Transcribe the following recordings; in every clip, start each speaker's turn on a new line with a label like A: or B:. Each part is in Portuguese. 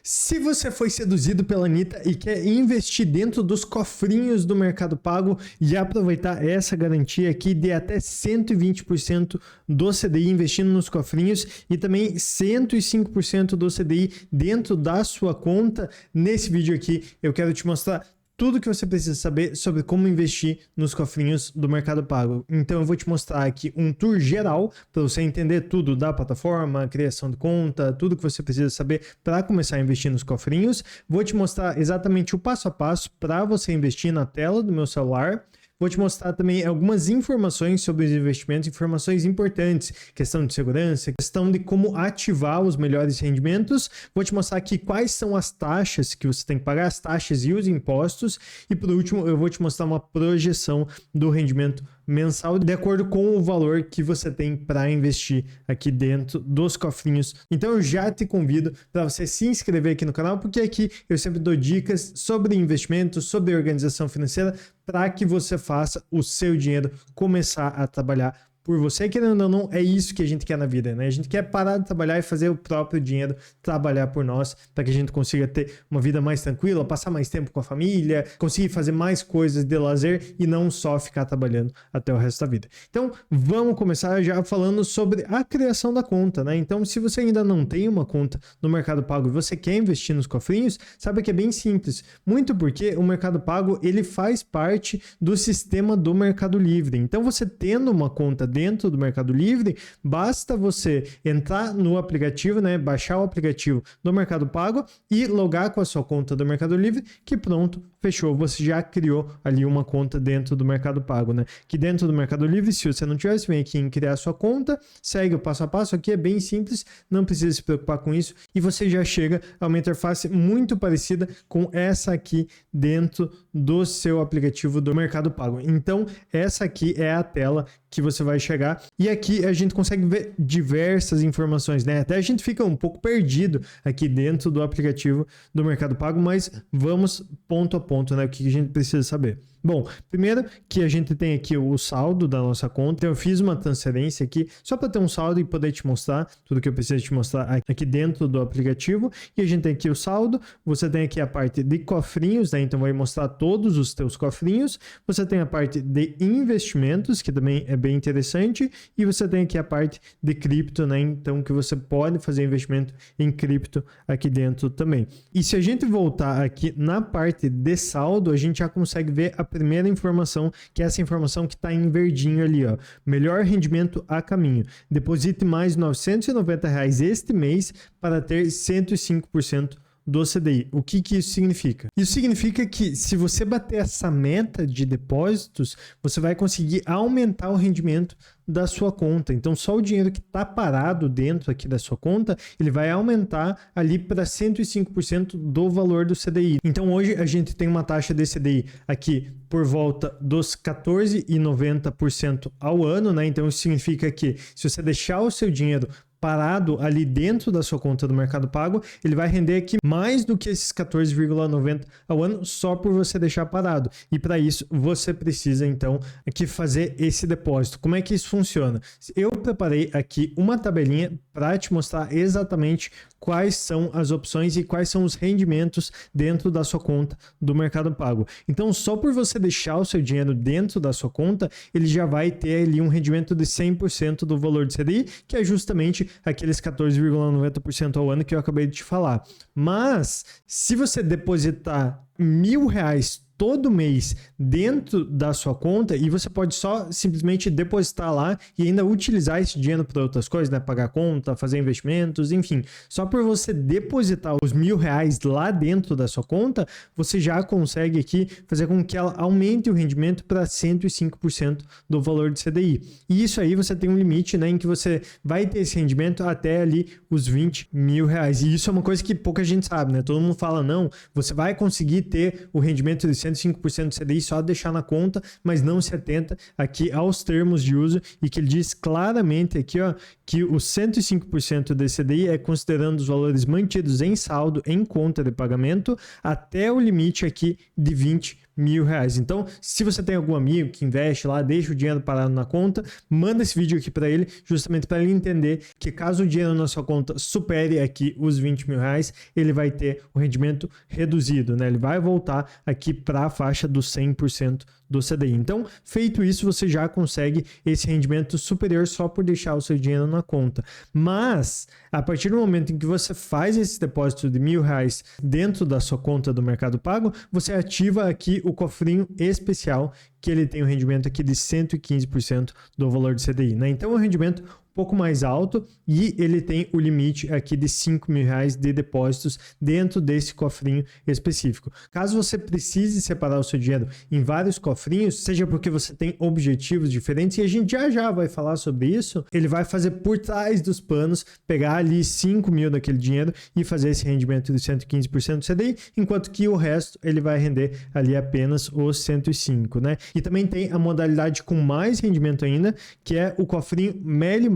A: Se você foi seduzido pela Anitta e quer investir dentro dos cofrinhos do Mercado Pago e aproveitar essa garantia aqui de até 120% do CDI investindo nos cofrinhos e também 105% do CDI dentro da sua conta, nesse vídeo aqui eu quero te mostrar tudo que você precisa saber sobre como investir nos cofrinhos do Mercado Pago. Então eu vou te mostrar aqui um tour geral para você entender tudo da plataforma, criação de conta, tudo que você precisa saber para começar a investir nos cofrinhos. Vou te mostrar exatamente o passo a passo para você investir na tela do meu celular. Vou te mostrar também algumas informações sobre os investimentos, informações importantes, questão de segurança, questão de como ativar os melhores rendimentos. Vou te mostrar aqui quais são as taxas que você tem que pagar, as taxas e os impostos. E por último, eu vou te mostrar uma projeção do rendimento mensal de acordo com o valor que você tem para investir aqui dentro dos cofrinhos. Então eu já te convido para você se inscrever aqui no canal, porque aqui eu sempre dou dicas sobre investimentos, sobre organização financeira, para que você faça o seu dinheiro começar a trabalhar por você. Querendo ou não, é isso que a gente quer na vida, né? A gente quer parar de trabalhar e fazer o próprio dinheiro trabalhar por nós, para que a gente consiga ter uma vida mais tranquila, passar mais tempo com a família, conseguir fazer mais coisas de lazer e não só ficar trabalhando até o resto da vida. Então, vamos começar já falando sobre a criação da conta, né? Então, se você ainda não tem uma conta no Mercado Pago e você quer investir nos cofrinhos, sabe que é bem simples. Muito porque o Mercado Pago, ele faz parte do sistema do Mercado Livre. Então, você tendo uma conta dentro do Mercado Livre, basta você entrar no aplicativo, né, baixar o aplicativo do Mercado Pago e logar com a sua conta do Mercado Livre, que pronto, fechou, você já criou ali uma conta dentro do Mercado Pago, né? Que dentro do Mercado Livre, se você não tiver, você vem aqui em criar sua conta, segue o passo a passo, aqui é bem simples, não precisa se preocupar com isso e você já chega a uma interface muito parecida com essa aqui dentro do seu aplicativo do Mercado Pago. Então, essa aqui é a tela que você vai chegar e aqui a gente consegue ver diversas informações, né? Até a gente fica um pouco perdido aqui dentro do aplicativo do Mercado Pago, mas vamos ponto a ponto, né? O que a gente precisa saber. Bom, primeiro que a gente tem aqui o saldo da nossa conta. Eu fiz uma transferência aqui só para ter um saldo e poder te mostrar tudo que eu preciso te mostrar aqui dentro do aplicativo. E a gente tem aqui o saldo, você tem aqui a parte de cofrinhos, né? Então vai mostrar todos os teus cofrinhos. Você tem a parte de investimentos, que também é bem interessante, e você tem aqui a parte de cripto, né? Então que você pode fazer investimento em cripto aqui dentro também. E se a gente voltar aqui na parte de saldo, a gente já consegue ver a primeira informação, que é essa informação que está em verdinho ali, ó. Melhor rendimento a caminho. Deposite mais R$ 990 este mês para ter 105% do CDI. O que isso significa? Isso significa que se você bater essa meta de depósitos, você vai conseguir aumentar o rendimento da sua conta. Então, só o dinheiro que está parado dentro aqui da sua conta, ele vai aumentar ali para 105% do valor do CDI. Então, hoje a gente tem uma taxa de CDI aqui por volta dos 14,90% ao ano, né? Então, isso significa que se você deixar o seu dinheiro parado ali dentro da sua conta do Mercado Pago, ele vai render aqui mais do que esses 14,90 ao ano só por você deixar parado. E para isso, você precisa então aqui fazer esse depósito. Como é que isso funciona? Eu preparei aqui uma tabelinha para te mostrar exatamente quais são as opções e quais são os rendimentos dentro da sua conta do Mercado Pago. Então, só por você deixar o seu dinheiro dentro da sua conta, ele já vai ter ali um rendimento de 100% do valor de CDI, que é justamente aqueles 14,90% ao ano que eu acabei de te falar. Mas, se você depositar R$1.000 todo mês dentro da sua conta e você pode só simplesmente depositar lá e ainda utilizar esse dinheiro para outras coisas, né? Pagar conta, fazer investimentos, enfim. Só por você depositar os R$1.000 lá dentro da sua conta, você já consegue aqui fazer com que ela aumente o rendimento para 105% do valor de CDI. E isso aí você tem um limite, né? Em que você vai ter esse rendimento até ali os R$20.000. E isso é uma coisa que pouca gente sabe, né? Todo mundo fala, não, você vai conseguir ter o rendimento de 105% do CDI só deixar na conta, mas não se atenta aqui aos termos de uso e que ele diz claramente aqui, ó, que o 105% de CDI é considerando os valores mantidos em saldo em conta de pagamento até o limite aqui de 20 R$1.000. Então, se você tem algum amigo que investe lá, deixa o dinheiro parado na conta, manda esse vídeo aqui para ele, justamente para ele entender que caso o dinheiro na sua conta supere aqui os R$20.000, ele vai ter o rendimento reduzido, né? Ele vai voltar aqui para a faixa dos 100% do CDI. Então, feito isso, você já consegue esse rendimento superior só por deixar o seu dinheiro na conta. Mas, a partir do momento em que você faz esse depósito de R$1.000 dentro da sua conta do Mercado Pago, você ativa aqui o cofrinho especial, que ele tem um rendimento aqui de 115% do valor do CDI, né? Então, é um rendimento um pouco mais alto e ele tem o limite aqui de R$5.000 de depósitos dentro desse cofrinho específico. Caso você precise separar o seu dinheiro em vários cofrinhos, seja porque você tem objetivos diferentes, e a gente já vai falar sobre isso, ele vai fazer por trás dos panos, pegar ali 5.000 daquele dinheiro e fazer esse rendimento de 115% do CDI, enquanto que o resto ele vai render ali apenas os 105, né? E também tem a modalidade com mais rendimento ainda, que é o cofrinho Meli+,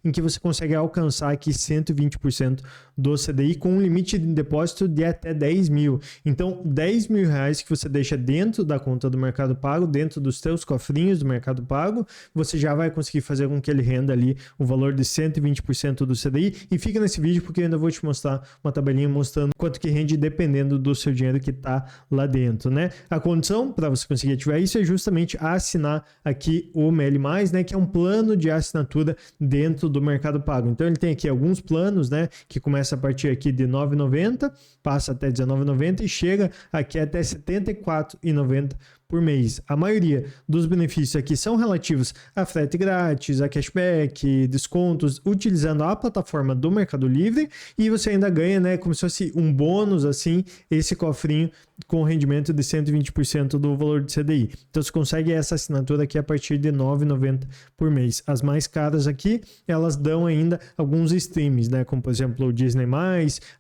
A: em que você consegue alcançar aqui 120% do CDI com um limite de depósito de até 10.000. Então, R$10.000 que você deixa dentro da conta do Mercado Pago, dentro dos seus cofrinhos do Mercado Pago, você já vai conseguir fazer com que ele renda ali o valor de 120% do CDI. E fica nesse vídeo porque eu ainda vou te mostrar uma tabelinha mostrando quanto que rende dependendo do seu dinheiro que está lá dentro, né? A condição para você conseguir ativar isso é justamente assinar aqui o Meli+, né, que é um plano de assinatura dentro do Mercado Pago. Então ele tem aqui alguns planos, né, que começa a partir aqui de R$ 9,90, passa até R$ 19,90 e chega aqui até R$ 74,90 por mês. A maioria dos benefícios aqui são relativos a frete grátis, a cashback, descontos, utilizando a plataforma do Mercado Livre, e você ainda ganha, né, como se fosse um bônus, assim, esse cofrinho com rendimento de 120% do valor do CDI. Então você consegue essa assinatura aqui a partir de R$ 9,90 por mês. As mais caras aqui, elas dão ainda alguns streams, né, como por exemplo o Disney+,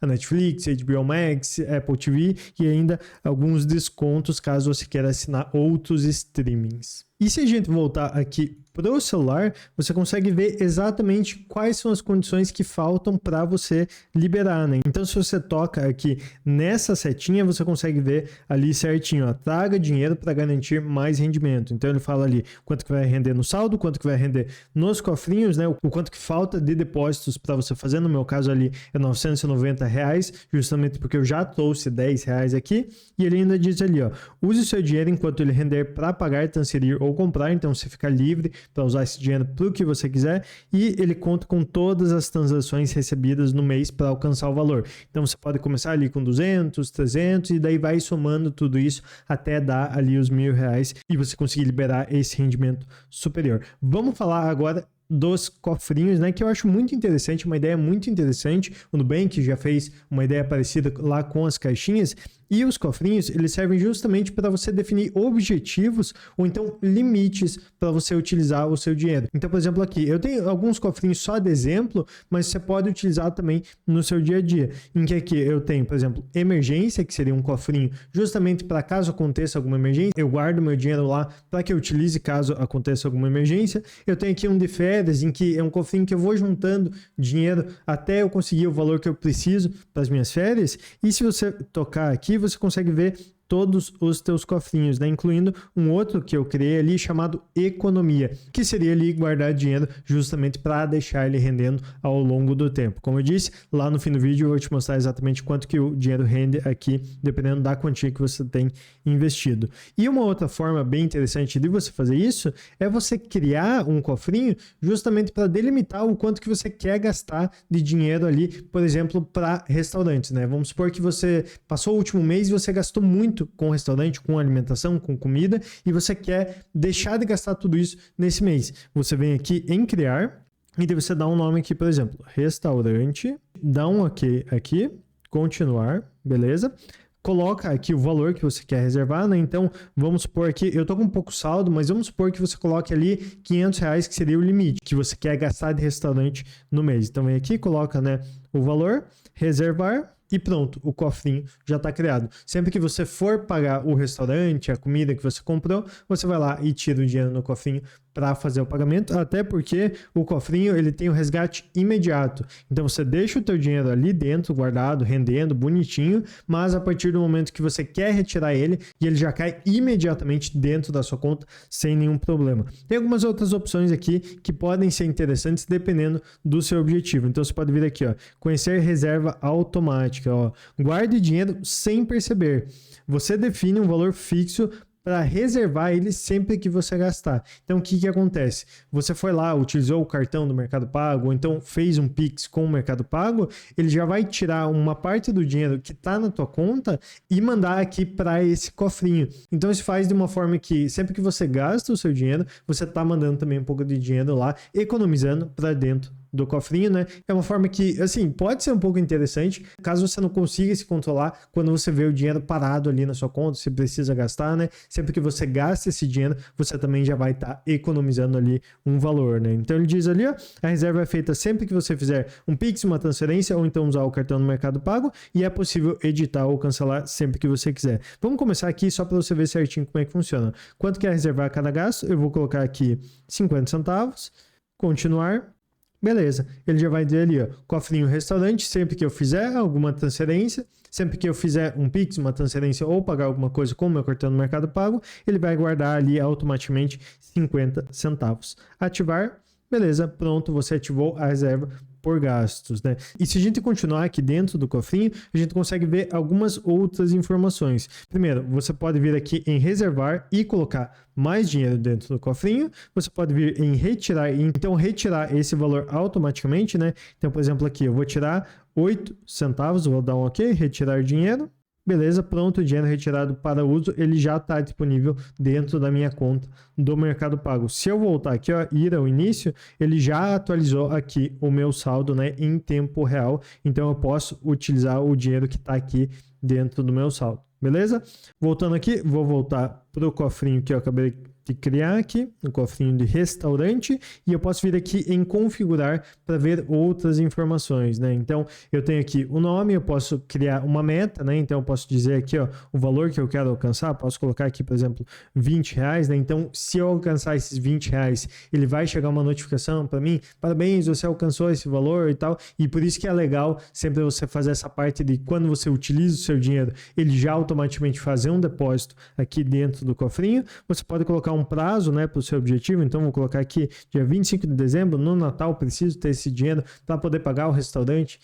A: a Netflix, HBO Max, Apple TV, e ainda alguns descontos caso você queira assinar outros streamings. E se a gente voltar aqui para o celular, você consegue ver exatamente quais são as condições que faltam para você liberar, né? Então, se você toca aqui nessa setinha, você consegue ver ali certinho, ó, traga dinheiro para garantir mais rendimento. Então, ele fala ali quanto que vai render no saldo, quanto que vai render nos cofrinhos, né? O quanto que falta de depósitos para você fazer. No meu caso ali é R$990, justamente porque eu já trouxe R$10 aqui. E ele ainda diz ali, ó, use o seu dinheiro enquanto ele render para pagar, transferir ou comprar. Então, você fica livre para usar esse dinheiro para o que você quiser, e ele conta com todas as transações recebidas no mês para alcançar o valor. Então você pode começar ali com 200, 300 e daí vai somando tudo isso até dar ali os R$1.000 e você conseguir liberar esse rendimento superior. Vamos falar agora dos cofrinhos, né, que eu acho muito interessante, uma ideia muito interessante. O Nubank já fez uma ideia parecida lá com as caixinhas, e os cofrinhos, eles servem justamente para você definir objetivos ou então limites para você utilizar o seu dinheiro. Então, por exemplo, aqui eu tenho alguns cofrinhos só de exemplo, mas você pode utilizar também no seu dia a dia, em que aqui eu tenho, por exemplo, emergência, que seria um cofrinho justamente para caso aconteça alguma emergência, eu guardo meu dinheiro lá para que eu utilize caso aconteça alguma emergência. Eu tenho aqui um de férias, em que é um cofrinho que eu vou juntando dinheiro até eu conseguir o valor que eu preciso para as minhas férias. E se você tocar aqui, você consegue ver todos os teus cofrinhos, né? Incluindo um outro que eu criei ali chamado economia, que seria ali guardar dinheiro justamente para deixar ele rendendo ao longo do tempo. Como eu disse, lá no fim do vídeo eu vou te mostrar exatamente quanto que o dinheiro rende aqui, dependendo da quantia que você tem investido. E uma outra forma bem interessante de você fazer isso é você criar um cofrinho justamente para delimitar o quanto que você quer gastar de dinheiro ali, por exemplo, para restaurantes, né? Vamos supor que você passou o último mês e você gastou muito com restaurante, com alimentação, com comida, e você quer deixar de gastar tudo isso nesse mês. Você vem aqui em criar, e daí você dá um nome aqui, por exemplo, restaurante, dá um ok aqui, continuar, beleza? Coloca aqui o valor que você quer reservar, né? Então, vamos supor aqui, eu tô com um pouco saldo, mas vamos supor que você coloque ali R$500, que seria o limite que você quer gastar de restaurante no mês. Então, vem aqui, coloca, né, o valor, reservar, e pronto, o cofrinho já está criado. Sempre que você for pagar o restaurante, a comida que você comprou, você vai lá e tira o dinheiro no cofrinho para fazer o pagamento, até porque o cofrinho ele tem o resgate imediato. Então você deixa o teu dinheiro ali dentro, guardado, rendendo, bonitinho, mas a partir do momento que você quer retirar ele, ele já cai imediatamente dentro da sua conta sem nenhum problema. Tem algumas outras opções aqui que podem ser interessantes dependendo do seu objetivo. Então você pode vir aqui, ó, conhecer reserva automática, ó. Guarde dinheiro sem perceber. Você define um valor fixo para reservar ele sempre que você gastar. Então, o que acontece? Você foi lá, utilizou o cartão do Mercado Pago, ou então fez um Pix com o Mercado Pago, ele já vai tirar uma parte do dinheiro que está na tua conta e mandar aqui para esse cofrinho. Então, isso faz de uma forma que sempre que você gasta o seu dinheiro, você está mandando também um pouco de dinheiro lá, economizando para dentro do cofrinho, né? É uma forma que, assim, pode ser um pouco interessante, caso você não consiga se controlar quando você vê o dinheiro parado ali na sua conta, você precisa gastar, né? Sempre que você gasta esse dinheiro, você também já vai estar economizando ali um valor, né? Então ele diz ali, ó, a reserva é feita sempre que você fizer um Pix, uma transferência ou então usar o cartão no Mercado Pago e é possível editar ou cancelar sempre que você quiser. Vamos começar aqui só para você ver certinho como é que funciona. Quanto quer reservar cada gasto? Eu vou colocar aqui 50 centavos, continuar. Beleza, ele já vai dizer ali, ó, cofrinho restaurante, sempre que eu fizer alguma transferência, sempre que eu fizer um Pix, uma transferência ou pagar alguma coisa com o meu cartão no Mercado Pago, ele vai guardar ali automaticamente 50 centavos. Ativar, beleza, pronto, você ativou a reserva por gastos, né? E se a gente continuar aqui dentro do cofrinho, a gente consegue ver algumas outras informações. Primeiro, você pode vir aqui em reservar e colocar mais dinheiro dentro do cofrinho. Você pode vir em retirar, então retirar esse valor automaticamente, né? Então, por exemplo, aqui eu vou tirar 8 centavos, vou dar um OK, retirar dinheiro. Beleza, pronto, o dinheiro retirado para uso, ele já está disponível dentro da minha conta do Mercado Pago. Se eu voltar aqui, ó, ir ao início, ele já atualizou aqui o meu saldo, né, em tempo real. Então eu posso utilizar o dinheiro que está aqui dentro do meu saldo. Beleza? Voltando aqui, vou voltar para o cofrinho que eu acabei de criar aqui, o cofrinho de restaurante, e eu posso vir aqui em configurar para ver outras informações, né? Então, eu tenho aqui o nome, eu posso criar uma meta, né? Então, eu posso dizer aqui, ó, o valor que eu quero alcançar, posso colocar aqui, por exemplo, R$20, né? Então, se eu alcançar esses R$20, ele vai chegar uma notificação para mim, parabéns, você alcançou esse valor e tal, e por isso que é legal sempre você fazer essa parte de quando você utiliza o seu dinheiro, ele já automaticamente fazer um depósito aqui dentro do cofrinho. Você pode colocar um prazo, né, para o seu objetivo. Então, vou colocar aqui dia 25 de dezembro, no Natal, preciso ter esse dinheiro para poder pagar o restaurante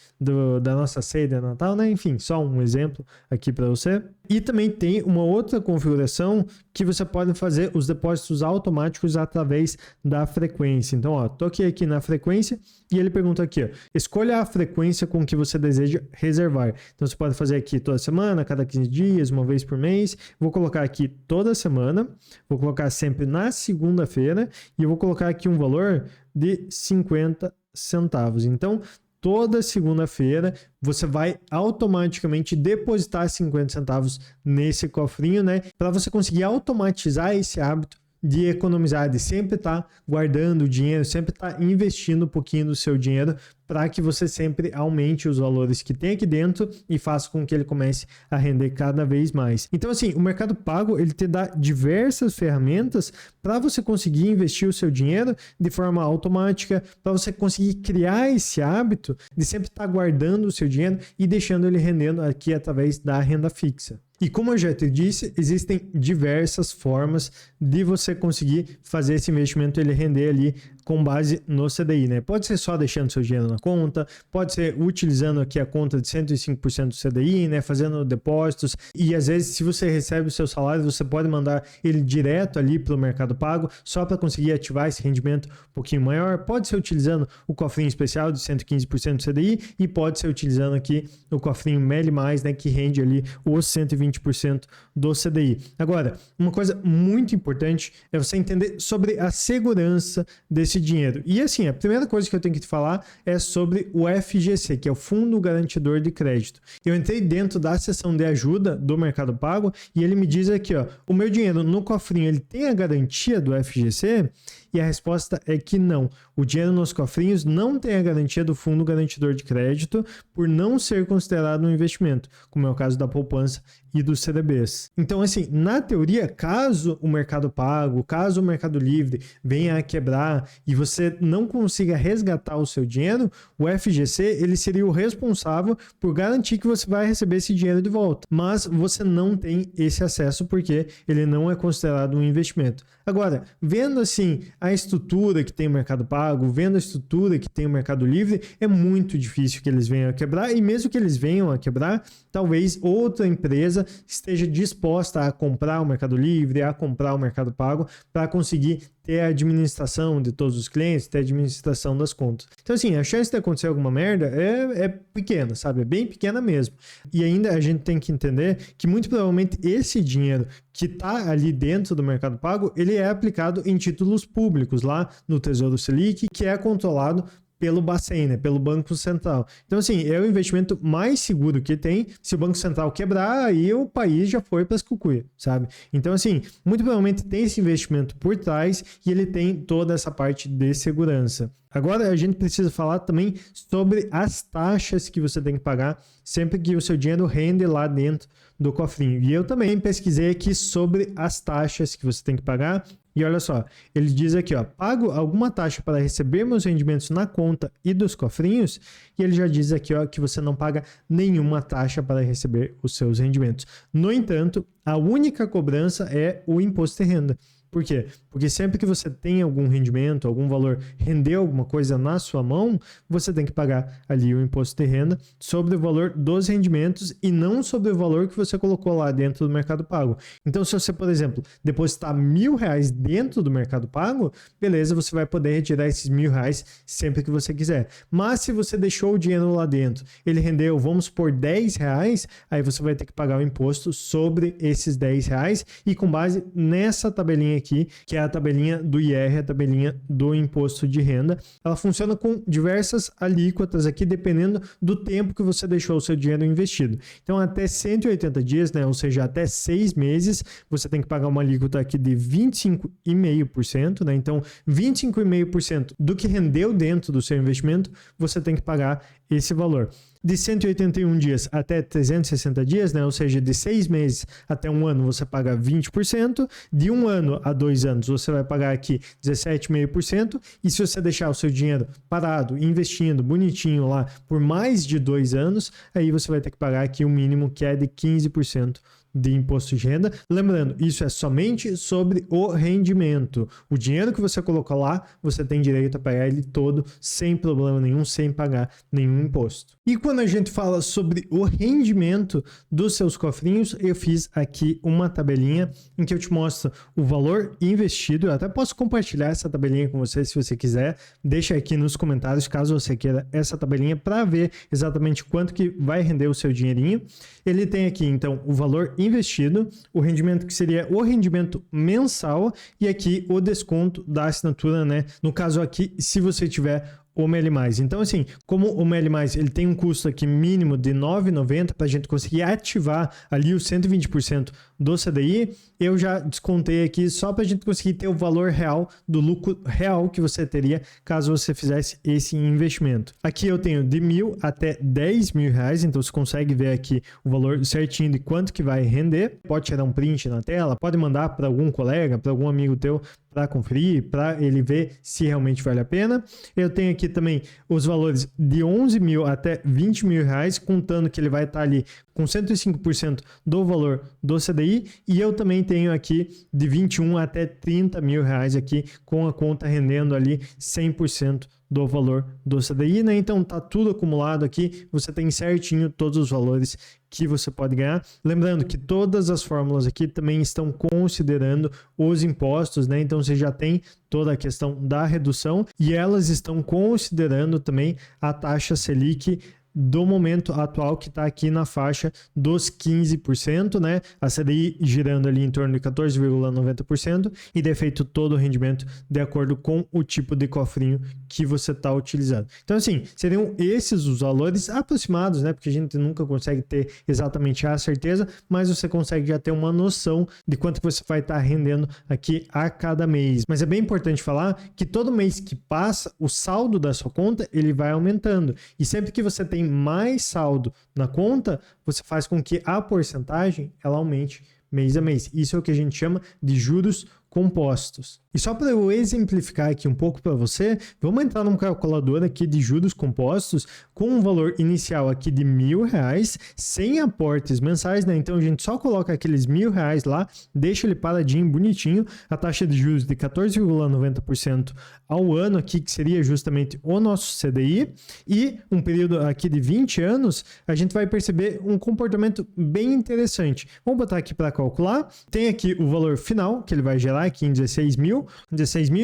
A: da nossa ceia de Natal, né? Enfim, só um exemplo aqui para você. E também tem uma outra configuração que você pode fazer os depósitos automáticos através da frequência. Então, ó, toquei aqui na frequência e ele pergunta aqui, ó, escolha a frequência com que você deseja reservar. Então, você pode fazer aqui toda semana, cada 15 dias, uma vez por mês. Vou colocar aqui toda semana, vou colocar sempre na segunda-feira e eu vou colocar aqui um valor de 50 centavos. Então, toda segunda-feira você vai automaticamente depositar 50 centavos nesse cofrinho, né? Para você conseguir automatizar esse hábito de economizar, de sempre estar guardando o dinheiro, sempre estar investindo um pouquinho do seu dinheiro para que você sempre aumente os valores que tem aqui dentro e faça com que ele comece a render cada vez mais. Então, assim, o Mercado Pago, ele te dá diversas ferramentas para você conseguir investir o seu dinheiro de forma automática, para você conseguir criar esse hábito de sempre estar guardando o seu dinheiro e deixando ele rendendo aqui através da renda fixa. E como eu já te disse, existem diversas formas de você conseguir fazer esse investimento ele render ali com base no CDI, né? Pode ser só deixando seu dinheiro na conta, pode ser utilizando aqui a conta de 105% do CDI, né? Fazendo depósitos e às vezes se você recebe o seu salário, você pode mandar ele direto ali para o Mercado Pago só para conseguir ativar esse rendimento um pouquinho maior. Pode ser utilizando o cofrinho especial de 115% do CDI e pode ser utilizando aqui o cofrinho Meli+, né? Que rende ali os 120% do CDI. Agora, uma coisa muito importante é você entender sobre a segurança desse dinheiro. E assim, a primeira coisa que eu tenho que te falar é sobre o FGC, que é o Fundo Garantidor de Crédito. Eu entrei dentro da seção de ajuda do Mercado Pago e ele me diz aqui, ó, o meu dinheiro no cofrinho, ele tem a garantia do FGC? E a resposta é que não. O dinheiro nos cofrinhos não tem a garantia do fundo garantidor de crédito por não ser considerado um investimento, como é o caso da poupança e dos CDBs. Então, assim, na teoria, caso o Mercado Pago, caso o Mercado Livre venha a quebrar e você não consiga resgatar o seu dinheiro, o FGC ele seria o responsável por garantir que você vai receber esse dinheiro de volta. Mas você não tem esse acesso porque ele não é considerado um investimento. Agora, vendo assim a estrutura que tem o Mercado Pago, vendo a estrutura que tem o Mercado Livre, é muito difícil que eles venham a quebrar, e mesmo que eles venham a quebrar, talvez outra empresa esteja disposta a comprar o Mercado Livre, a comprar o Mercado Pago, para conseguir ter a administração de todos os clientes, ter a administração das contas. Então, assim, a chance de acontecer alguma merda é pequena, sabe? É bem pequena mesmo. E ainda a gente tem que entender que muito provavelmente esse dinheiro que está ali dentro do Mercado Pago, ele é aplicado em títulos públicos lá no Tesouro Selic, que é controlado pelo Bacen, né? Pelo Banco Central. Então, assim, é o investimento mais seguro que tem. Se o Banco Central quebrar, aí o país já foi para as cucuia, sabe? Então, assim, muito provavelmente tem esse investimento por trás e ele tem toda essa parte de segurança. Agora, a gente precisa falar também sobre as taxas que você tem que pagar sempre que o seu dinheiro rende lá dentro do cofrinho. E eu também pesquisei aqui sobre as taxas que você tem que pagar. E olha só, ele diz aqui, ó, pago alguma taxa para receber meus rendimentos na conta e dos cofrinhos, e ele já diz aqui, ó, que você não paga nenhuma taxa para receber os seus rendimentos. No entanto, a única cobrança é o imposto de renda. Por quê? Porque sempre que você tem algum rendimento, algum valor, render alguma coisa na sua mão, você tem que pagar ali o imposto de renda sobre o valor dos rendimentos e não sobre o valor que você colocou lá dentro do Mercado Pago. Então, se você, por exemplo, depositar R$1.000 dentro do Mercado Pago, beleza, você vai poder retirar esses R$1.000 sempre que você quiser. Mas se você deixou o dinheiro lá dentro, ele rendeu, vamos supor, R$10, aí você vai ter que pagar o imposto sobre esses R$10 e com base nessa tabelinha aqui, que é a tabelinha do IR, a tabelinha do imposto de renda. Ela funciona com diversas alíquotas aqui, dependendo do tempo que você deixou o seu dinheiro investido. Então, até 180 dias, né, ou seja, até 6 meses, você tem que pagar uma alíquota aqui de 25,5%, né? Então, 25,5% do que rendeu dentro do seu investimento, você tem que pagar esse valor. De 181 dias até 360 dias, né? Ou seja, de 6 meses até 1 ano, você paga 20%. De 1 ano a 2 anos, você vai pagar aqui 17,5%. E se você deixar o seu dinheiro parado, investindo bonitinho lá por mais de 2 anos, aí você vai ter que pagar aqui o mínimo, que é de 15% de imposto de renda. Lembrando, isso é somente sobre o rendimento. O dinheiro que você colocou lá, você tem direito a pagar ele todo, sem problema nenhum, sem pagar nenhum imposto. E quando a gente fala sobre o rendimento dos seus cofrinhos, eu fiz aqui uma tabelinha em que eu te mostro o valor investido. Eu até posso compartilhar essa tabelinha com você se você quiser. Deixa aqui nos comentários caso você queira essa tabelinha para ver exatamente quanto que vai render o seu dinheirinho. Ele tem aqui, então, o valor investido, o rendimento que seria o rendimento mensal e aqui o desconto da assinatura, né? No caso aqui, se você tiver o Meli+. Então, assim, como o Meli+, ele tem um custo aqui mínimo de R$ 9,90 para a gente conseguir ativar ali os 120% do CDI, eu já descontei aqui só para a gente conseguir ter o valor real do lucro real que você teria caso você fizesse esse investimento. Aqui eu tenho de R$1.000 até R$10.000, então você consegue ver aqui o valor certinho de quanto que vai render. Pode tirar um print na tela, pode mandar para algum colega, para algum amigo teu para conferir, para ele ver se realmente vale a pena. Eu tenho aqui também os valores de R$11.000 até R$20.000, contando que ele vai estar ali com 105% do valor do CDI, e eu também tenho aqui de R$21.000 até R$30.000 aqui, com a conta rendendo ali 100% do valor do CDI, né? Então tá tudo acumulado aqui, você tem certinho todos os valores que você pode ganhar. Lembrando que todas as fórmulas aqui também estão considerando os impostos, né? Então você já tem toda a questão da redução e elas estão considerando também a taxa Selic do momento atual, que está aqui na faixa dos 15%, né? A CDI girando ali em torno de 14,90% e de feito todo o rendimento de acordo com o tipo de cofrinho que você está utilizando. Então, assim, seriam esses os valores aproximados, né? Porque a gente nunca consegue ter exatamente a certeza, mas você consegue já ter uma noção de quanto você vai estar rendendo aqui a cada mês. Mas é bem importante falar que todo mês que passa, o saldo da sua conta, ele vai aumentando. E sempre que você tem mais saldo na conta, você faz com que a porcentagem ela aumente mês a mês. Isso é o que a gente chama de juros compostos. E só para eu exemplificar aqui um pouco para você, vamos entrar num calculador aqui de juros compostos com um valor inicial aqui de R$1.000, sem aportes mensais, né? Então a gente só coloca aqueles R$1.000 lá, deixa ele paradinho, bonitinho, a taxa de juros de 14,90% ao ano aqui, que seria justamente o nosso CDI, e um período aqui de 20 anos, a gente vai perceber um comportamento bem interessante. Vamos botar aqui para calcular. Tem aqui o valor final, que ele vai gerar aqui em 16 mil,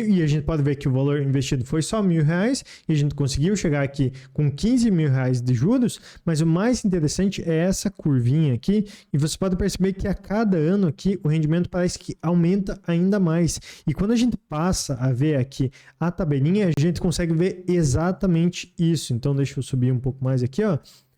A: e a gente pode ver que o valor investido foi só R$1.000 e a gente conseguiu chegar aqui com R$15.000 de juros, mas o mais interessante é essa curvinha aqui, e você pode perceber que a cada ano aqui o rendimento parece que aumenta ainda mais. E quando a gente passa a ver aqui a tabelinha, a gente consegue ver exatamente isso. Então deixa eu subir um pouco mais aqui, ó.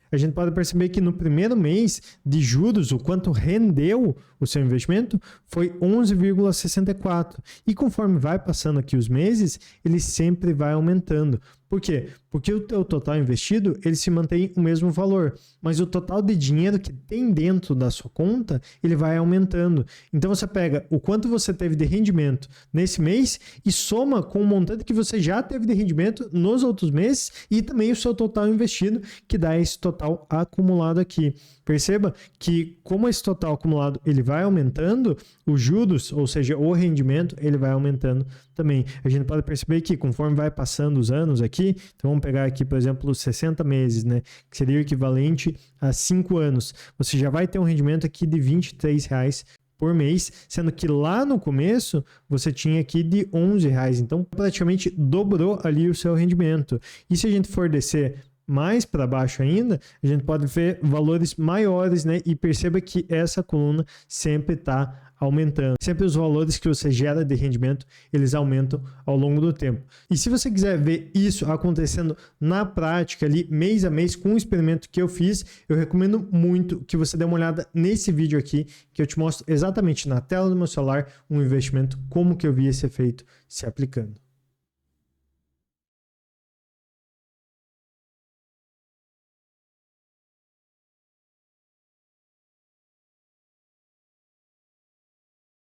A: A gente pode perceber que no primeiro mês de juros, o quanto rendeu o seu investimento foi 11,64. E conforme vai passando aqui os meses, ele sempre vai aumentando. Por quê? Porque o teu total investido, ele se mantém o mesmo valor, mas o total de dinheiro que tem dentro da sua conta, ele vai aumentando. Então você pega o quanto você teve de rendimento nesse mês e soma com o montante que você já teve de rendimento nos outros meses e também o seu total investido, que dá esse total acumulado aqui. Perceba que como esse total acumulado ele vai aumentando, os juros, ou seja, o rendimento, ele vai aumentando também. A gente pode perceber que conforme vai passando os anos aqui, então vamos pegar aqui, por exemplo, 60 meses, né, que seria o equivalente a 5 anos. Você já vai ter um rendimento aqui de R$23 por mês, sendo que lá no começo você tinha aqui de R$11. Então, praticamente dobrou ali o seu rendimento. E se a gente for descer mais para baixo ainda, a gente pode ver valores maiores, né? E perceba que essa coluna sempre está aumentando. Sempre os valores que você gera de rendimento, eles aumentam ao longo do tempo. E se você quiser ver isso acontecendo na prática ali, mês a mês, com o experimento que eu fiz, eu recomendo muito que você dê uma olhada nesse vídeo aqui, que eu te mostro exatamente na tela do meu celular um investimento, como que eu vi esse efeito se aplicando.